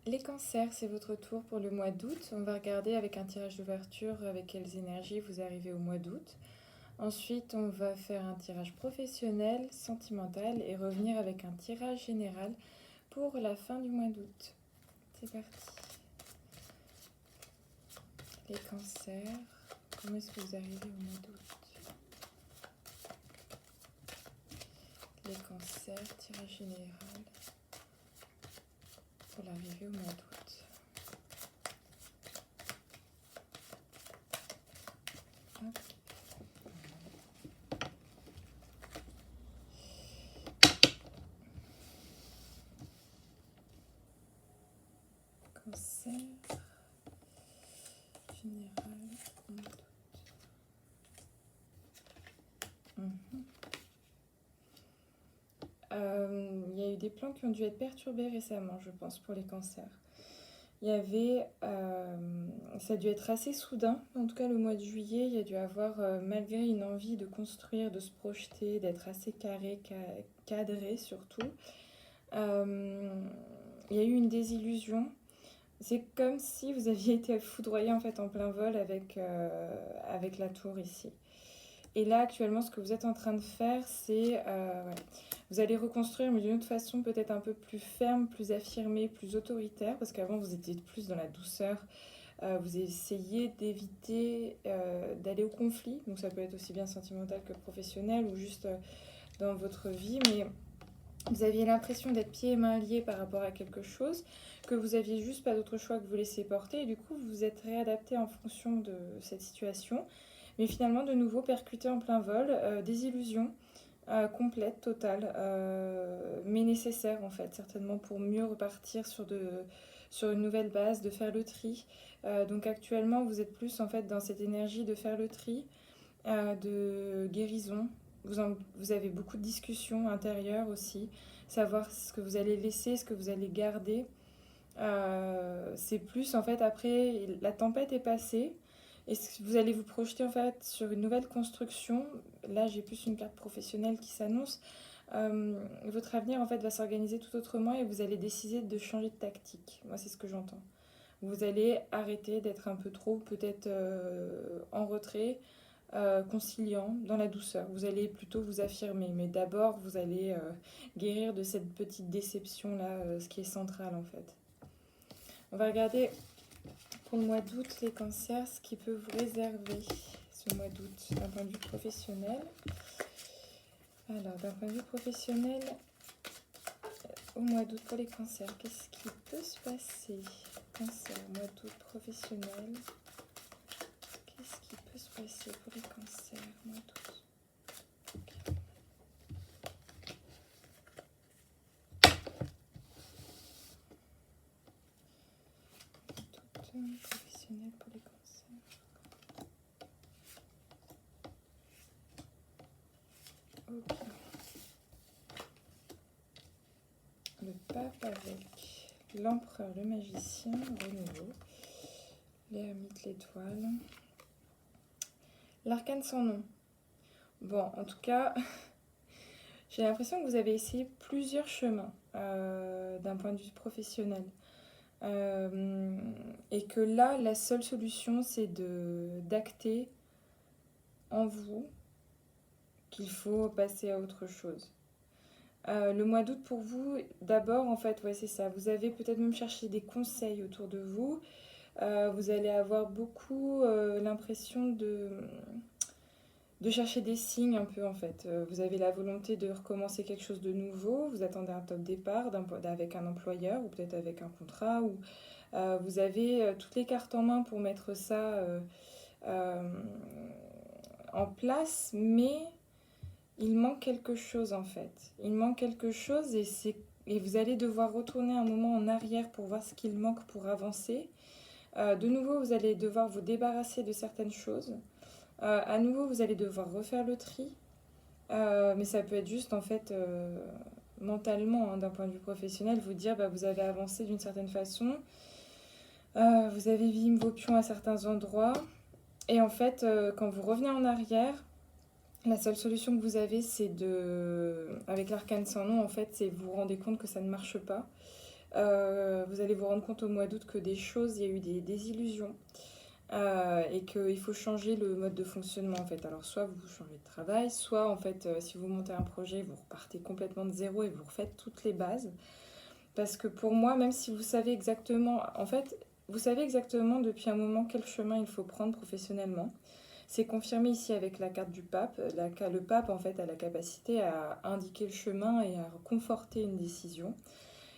Les cancers, c'est votre tour pour le mois d'août. On va regarder avec un tirage d'ouverture avec quelles énergies vous arrivez au mois d'août. Ensuite, on va faire un tirage professionnel, sentimental et revenir avec un tirage général pour la fin du mois d'août. C'est parti. Les cancers, comment est-ce que vous arrivez au mois d'août? Les cancers, tirage général pour l'arrivée au mois d'août. Hop. Cancer général mois d'août. Il y a eu des plans qui ont dû être perturbés récemment, je pense, pour les cancers. Il y avait, ça a dû être assez soudain, en tout cas le mois de juillet, il y a dû avoir, malgré une envie de construire, de se projeter, d'être assez carré, cadré surtout, il y a eu une désillusion. C'est comme si vous aviez été foudroyé en fait en plein vol avec la tour ici. Et là, actuellement, ce que vous êtes en train de faire, c'est... vous allez reconstruire, mais d'une autre façon, peut-être un peu plus ferme, plus affirmée, plus autoritaire, parce qu'avant, vous étiez plus dans la douceur. Vous essayez d'éviter d'aller au conflit, donc ça peut être aussi bien sentimental que professionnel, ou juste dans votre vie, mais vous aviez l'impression d'être pieds et mains liés par rapport à quelque chose, que vous aviez juste pas d'autre choix que vous laisser porter, et du coup, vous vous êtes réadapté en fonction de cette situation. Mais finalement, de nouveau, percuté en plein vol, désillusion complète, totale, mais nécessaire en fait, certainement pour mieux repartir sur une nouvelle base, de faire le tri. Donc actuellement, vous êtes plus en fait dans cette énergie de faire le tri, de guérison. Vous avez beaucoup de discussions intérieures aussi, savoir ce que vous allez laisser, ce que vous allez garder. C'est plus en fait après la tempête est passée et vous allez vous projeter en fait sur une nouvelle construction. Là j'ai plus une carte professionnelle qui s'annonce. Votre avenir en fait va s'organiser tout autrement et vous allez décider de changer de tactique. Moi c'est ce que j'entends. Vous allez arrêter d'être un peu trop peut-être en retrait, conciliant, dans la douceur. Vous allez plutôt vous affirmer, mais d'abord vous allez guérir de cette petite déception là, ce qui est central en fait. On va regarder pour le mois d'août les cancers, ce qui peut vous réserver ce mois d'août d'un point de vue professionnel. Alors, d'un point de vue professionnel, au mois d'août pour les cancers, qu'est-ce qui peut se passer? Cancer, mois d'août professionnel. Qu'est-ce qui peut se passer pour les cancers, mois d'août? Professionnel pour les cancers. Ok. Le pape avec l'empereur, le magicien, renouveau, l'ermite, l'étoile, l'arcane sans nom. Bon, en tout cas, j'ai l'impression que vous avez essayé plusieurs chemins d'un point de vue professionnel. Et que là, la seule solution, c'est d'acter en vous qu'il faut passer à autre chose. Le mois d'août pour vous, d'abord, en fait, ouais, c'est ça. Vous avez peut-être même cherché des conseils autour de vous. Vous allez avoir beaucoup l'impression de chercher des signes un peu, en fait. Vous avez la volonté de recommencer quelque chose de nouveau. Vous attendez un top départ avec un employeur ou peut-être avec un contrat. Ou vous avez toutes les cartes en main pour mettre ça en place, mais il manque quelque chose en fait. Il manque quelque chose et vous allez devoir retourner un moment en arrière pour voir ce qu'il manque pour avancer. De nouveau, vous allez devoir vous débarrasser de certaines choses. À nouveau, vous allez devoir refaire le tri. Mais ça peut être juste en fait mentalement, hein, d'un point de vue professionnel, vous dire bah, vous avez avancé d'une certaine façon. Vous avez mis vos pions à certains endroits. Et en fait, quand vous revenez en arrière, la seule solution que vous avez, c'est avec l'arcane sans nom, en fait, c'est vous vous rendez compte que ça ne marche pas. Vous vous allez vous rendre compte au mois d'août que des choses, il y a eu des désillusions. Et qu'il faut changer le mode de fonctionnement en fait. Alors soit vous changez de travail, soit en fait si vous montez un projet, vous repartez complètement de zéro et vous refaites toutes les bases. Parce que pour moi, même si vous savez exactement, en fait, vous savez exactement depuis un moment quel chemin il faut prendre professionnellement. C'est confirmé ici avec la carte du pape. Le pape en fait a la capacité à indiquer le chemin et à conforter une décision.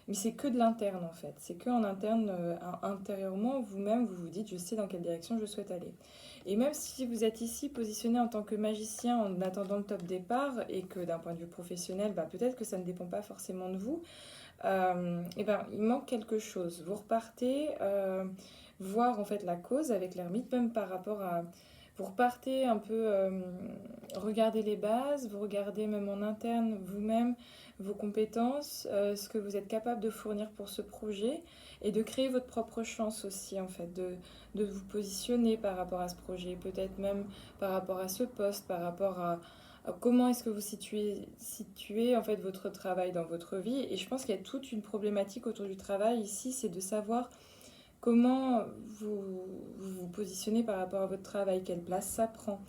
Mais c'est que de l'interne en fait. C'est que en interne, intérieurement, vous-même, vous vous dites, je sais dans quelle direction je souhaite aller. Et même si vous êtes ici positionné en tant que magicien en attendant le top départ et que d'un point de vue professionnel, bah, peut-être que ça ne dépend pas forcément de vous, et ben, il manque quelque chose. Vous repartez voir en fait la cause avec l'ermite, même par rapport à... Vous repartez un peu regarder les bases, vous regardez même en interne vous-même vos compétences, ce que vous êtes capable de fournir pour ce projet et de créer votre propre chance aussi en fait, de vous positionner par rapport à ce projet, peut-être même par rapport à ce poste, par rapport à comment est-ce que vous situez en fait votre travail dans votre vie. Et je pense qu'il y a toute une problématique autour du travail ici, c'est de savoir comment vous positionnez par rapport à votre travail, quelle place ça prend.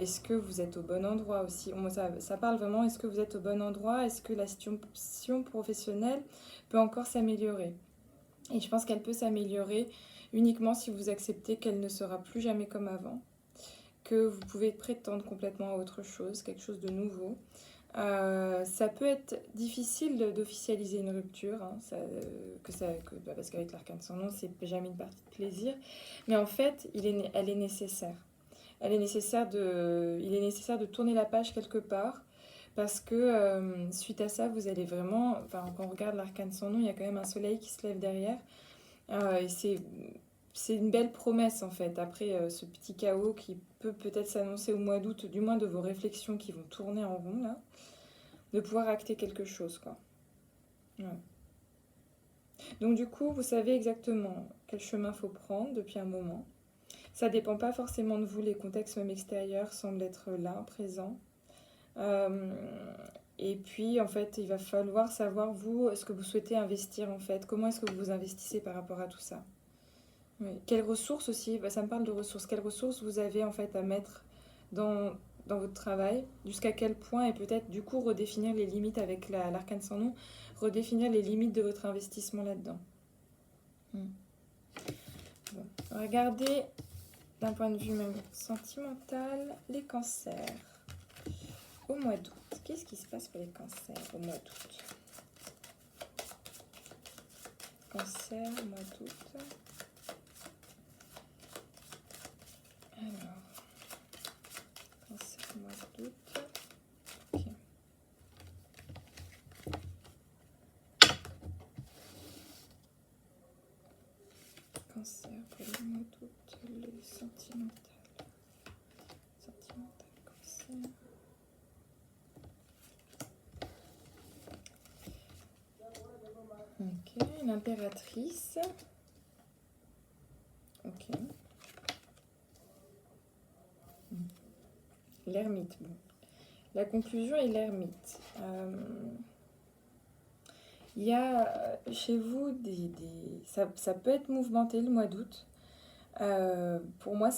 Est-ce que vous êtes au bon endroit aussi? Ça parle vraiment, est-ce que vous êtes au bon endroit? Est-ce que la situation professionnelle peut encore s'améliorer? Et je pense qu'elle peut s'améliorer uniquement si vous acceptez qu'elle ne sera plus jamais comme avant, que vous pouvez prétendre complètement à autre chose, quelque chose de nouveau. Ça peut être difficile d'officialiser une rupture, hein, parce qu'avec l'arcane sans nom, c'est jamais une partie de plaisir. Mais en fait, elle est nécessaire. Il est nécessaire de tourner la page quelque part, parce que suite à ça, vous allez vraiment... Enfin, quand on regarde l'arcane sans nom, il y a quand même un soleil qui se lève derrière. Et c'est une belle promesse en fait, après ce petit chaos qui peut peut-être s'annoncer au mois d'août, du moins de vos réflexions qui vont tourner en rond là, de pouvoir acter quelque chose quoi. Ouais. Donc du coup, vous savez exactement quel chemin faut prendre depuis un moment. Ça dépend pas forcément de vous, les contextes même extérieurs semblent être là, présents. Euh, et puis en fait, il va falloir savoir vous, ce que vous souhaitez investir en fait, comment est-ce que vous vous investissez par rapport à tout ça. Oui. Quelles ressources aussi, ça me parle de ressources, quelles ressources vous avez en fait à mettre dans, dans votre travail, jusqu'à quel point, et peut-être du coup redéfinir les limites avec l'arcane sans nom, redéfinir les limites de votre investissement là-dedans. Bon. Regardez d'un point de vue même sentimental, les cancers. Au mois d'août, qu'est-ce qui se passe pour les cancers au mois d'août? Cancer, mois d'août. Alors, cancer, mois d'août. Ok. Cancer pour le mois d'août, le sentimental. Sentimental, cancer. Ok, l'impératrice. Ok. L'ermite. Bon. La conclusion est l'ermite. Il y a chez vous ça peut être mouvementé le mois d'août. Pour moi,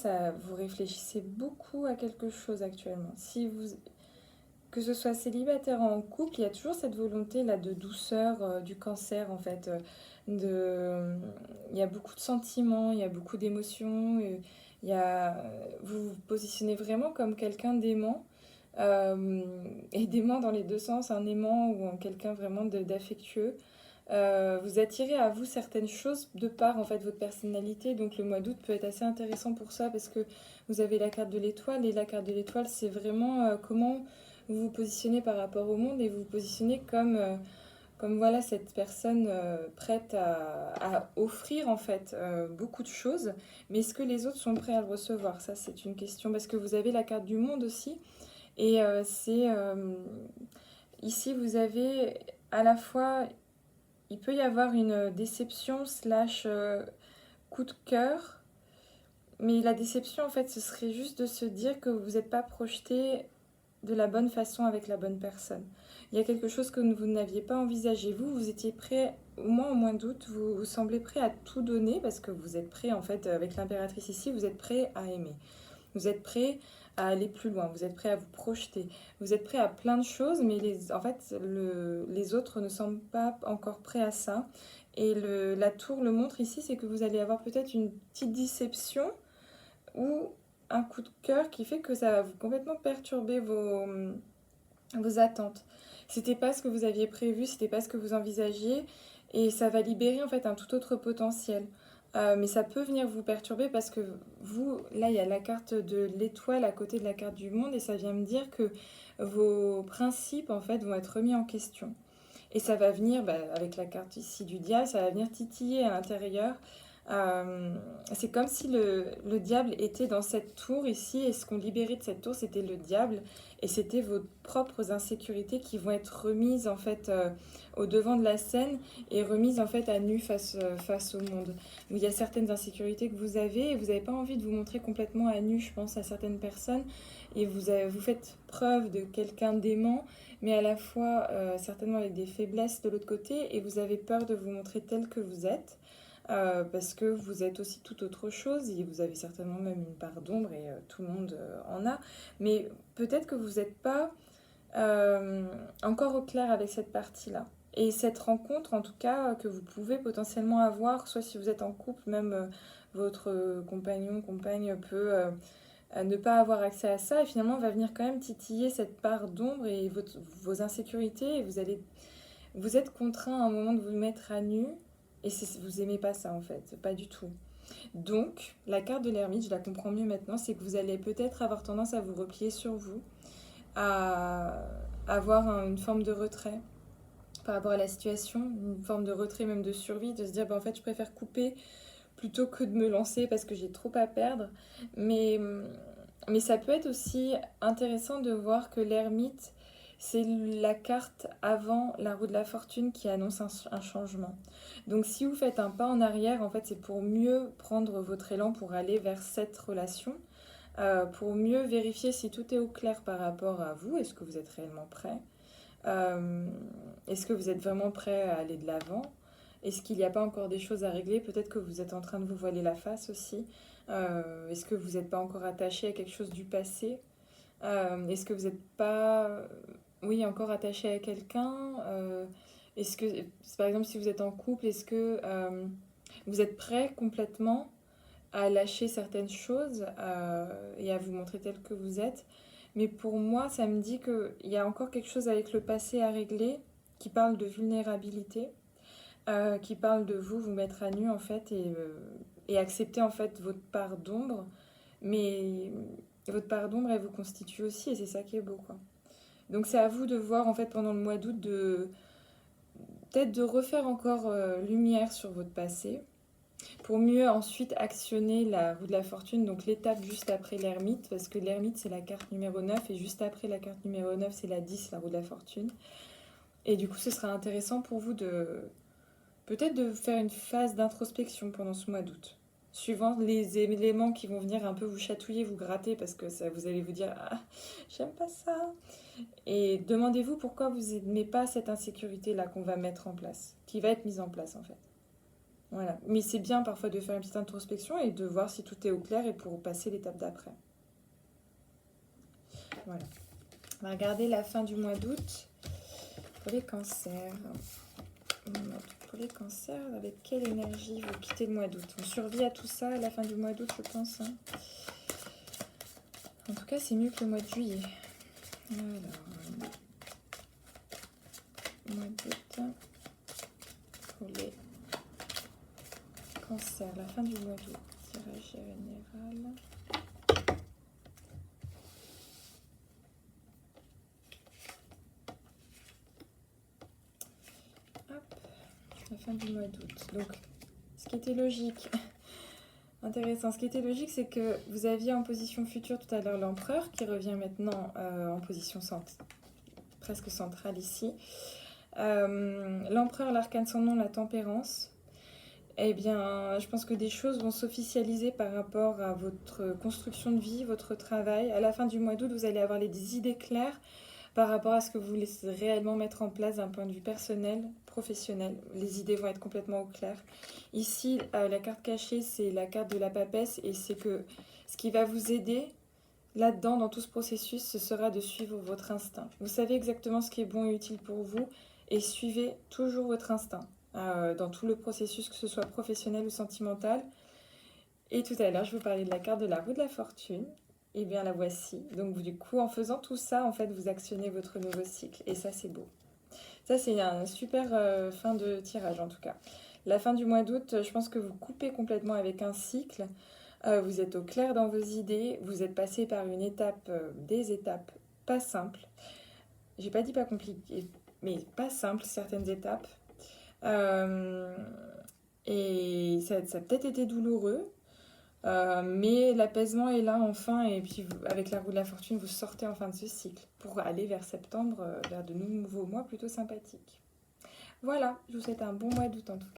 vous réfléchissez beaucoup à quelque chose actuellement. Que ce soit célibataire ou en couple, il y a toujours cette volonté là de douceur du cancer en fait. Il y a beaucoup de sentiments, il y a beaucoup d'émotions. Vous vous positionnez vraiment comme quelqu'un d'aimant. Et d'aimant dans les deux sens, un aimant ou quelqu'un vraiment d'affectueux. Vous attirez à vous certaines choses de par en fait votre personnalité, donc le mois d'août peut être assez intéressant pour ça parce que vous avez la carte de l'étoile et la carte de l'étoile c'est vraiment comment vous vous positionnez par rapport au monde et vous vous positionnez comme voilà cette personne prête à offrir en fait beaucoup de choses, mais est-ce que les autres sont prêts à le recevoir? Ça c'est une question parce que vous avez la carte du monde aussi et ici vous avez à la fois il peut y avoir une déception slash coup de cœur, mais la déception en fait ce serait juste de se dire que vous n'êtes pas projeté de la bonne façon avec la bonne personne. Il y a quelque chose que vous n'aviez pas envisagé. Vous étiez prêt, au mois d'août, vous semblez prêt à tout donner parce que vous êtes prêt, en fait, avec l'impératrice ici, vous êtes prêt à aimer. Vous êtes prêt à aller plus loin, vous êtes prêt à vous projeter, vous êtes prêt à plein de choses, mais en fait, les autres ne semblent pas encore prêts à ça. Et la tour le montre ici, c'est que vous allez avoir peut-être une petite déception ou un coup de cœur qui fait que ça va vous complètement perturber vos attentes. C'était pas ce que vous aviez prévu, c'était pas ce que vous envisagiez, et ça va libérer en fait un tout autre potentiel. Mais ça peut venir vous perturber parce que vous, là, il y a la carte de l'étoile à côté de la carte du monde, et ça vient me dire que vos principes en fait vont être remis en question. Et ça va venir, avec la carte ici du diable, ça va venir titiller à l'intérieur. C'est comme si le diable était dans cette tour ici, et ce qu'on libérait de cette tour, c'était le diable, et c'était vos propres insécurités qui vont être remises en fait au devant de la scène et remises en fait à nu face au monde. Il y a certaines insécurités que vous avez, et vous n'avez pas envie de vous montrer complètement à nu, je pense, à certaines personnes, et vous faites preuve de quelqu'un d'aimant, mais à la fois certainement avec des faiblesses de l'autre côté, et vous avez peur de vous montrer tel que vous êtes. Parce que vous êtes aussi tout autre chose et vous avez certainement même une part d'ombre et tout le monde en a. Mais peut-être que vous n'êtes pas encore au clair avec cette partie-là. Et cette rencontre, en tout cas, que vous pouvez potentiellement avoir, soit si vous êtes en couple, même votre compagnon, compagne peut ne pas avoir accès à ça et finalement va venir quand même titiller cette part d'ombre et vos insécurités et vous êtes contraint à un moment de vous mettre à nu. Et vous aimez pas ça en fait, pas du tout. Donc, la carte de l'ermite, je la comprends mieux maintenant, c'est que vous allez peut-être avoir tendance à vous replier sur vous, à avoir une forme de retrait par rapport à la situation, une forme de retrait même de survie, de se dire en fait je préfère couper plutôt que de me lancer parce que j'ai trop à perdre. Mais ça peut être aussi intéressant de voir que l'ermite, c'est la carte avant la roue de la fortune qui annonce un changement. Donc si vous faites un pas en arrière, en fait, c'est pour mieux prendre votre élan pour aller vers cette relation, pour mieux vérifier si tout est au clair par rapport à vous. Est-ce que vous êtes réellement prêt? Est-ce que vous êtes vraiment prêt à aller de l'avant? Est-ce qu'il n'y a pas encore des choses à régler? Peut-être que vous êtes en train de vous voiler la face aussi. Est-ce que vous n'êtes pas encore attaché à quelque chose du passé? Est-ce que vous n'êtes pas, oui, encore attaché à quelqu'un? Est-ce que, par exemple, si vous êtes en couple, est-ce que vous êtes prêt complètement à lâcher certaines choses et à vous montrer tel que vous êtes? Mais pour moi, ça me dit qu'il y a encore quelque chose avec le passé à régler qui parle de vulnérabilité, qui parle de vous mettre à nu en fait et accepter en fait votre part d'ombre. Mais votre part d'ombre, elle vous constitue aussi et c'est ça qui est beau quoi. Donc c'est à vous de voir en fait pendant le mois d'août de peut-être de refaire encore lumière sur votre passé pour mieux ensuite actionner la roue de la fortune, donc l'étape juste après l'ermite, parce que l'ermite c'est la carte numéro 9 et juste après la carte numéro 9 c'est la 10, la roue de la fortune. Et du coup ce sera intéressant pour vous de peut-être de faire une phase d'introspection pendant ce mois d'août. Suivant les éléments qui vont venir un peu vous chatouiller, vous gratter, parce que ça, vous allez vous dire « Ah, j'aime pas ça !» Et demandez-vous pourquoi vous n'aimez pas cette insécurité-là qu'on va mettre en place, qui va être mise en place en fait. Voilà. Mais c'est bien parfois de faire une petite introspection et de voir si tout est au clair et pour passer l'étape d'après. Voilà. On va regarder la fin du mois d'août pour les cancers. Pour les cancers, avec quelle énergie vous quittez le mois d'août? On survit à tout ça à la fin du mois d'août, je pense. Hein. En tout cas, c'est mieux que le mois de juillet. Alors, mois d'août pour les cancers, la fin du mois d'août. Tirage général. Hop, la fin du mois d'août. Donc, ce qui était logique, intéressant, ce qui était logique, c'est que vous aviez en position future tout à l'heure l'empereur qui revient maintenant en position presque centrale ici. L'empereur, l'arcane sans nom, la tempérance. Eh bien, je pense que des choses vont s'officialiser par rapport à votre construction de vie, votre travail. À la fin du mois d'août, vous allez avoir des idées claires par rapport à ce que vous voulez réellement mettre en place d'un point de vue personnel, professionnel. Les idées vont être complètement au clair. Ici, la carte cachée, c'est la carte de la papesse et c'est que ce qui va vous aider là-dedans, dans tout ce processus, ce sera de suivre votre instinct. Vous savez exactement ce qui est bon et utile pour vous et suivez toujours votre instinct dans tout le processus, que ce soit professionnel ou sentimental. Et tout à l'heure, je vous parlais de la carte de la roue de la fortune. Eh bien, la voici. Donc, du coup, en faisant tout ça, en fait, vous actionnez votre nouveau cycle. Et ça, c'est beau. Ça, c'est un super fin de tirage, en tout cas. La fin du mois d'août, je pense que vous coupez complètement avec un cycle. Vous êtes au clair dans vos idées. Vous êtes passé par une étape, des étapes pas simples. J'ai pas dit pas compliquées, mais pas simples, certaines étapes. Euh, et ça a peut-être été douloureux. Mais l'apaisement est là enfin, et puis avec la roue de la fortune, vous sortez enfin de ce cycle pour aller vers septembre, vers de nouveaux mois plutôt sympathiques. Voilà, je vous souhaite un bon mois d'août en tout cas.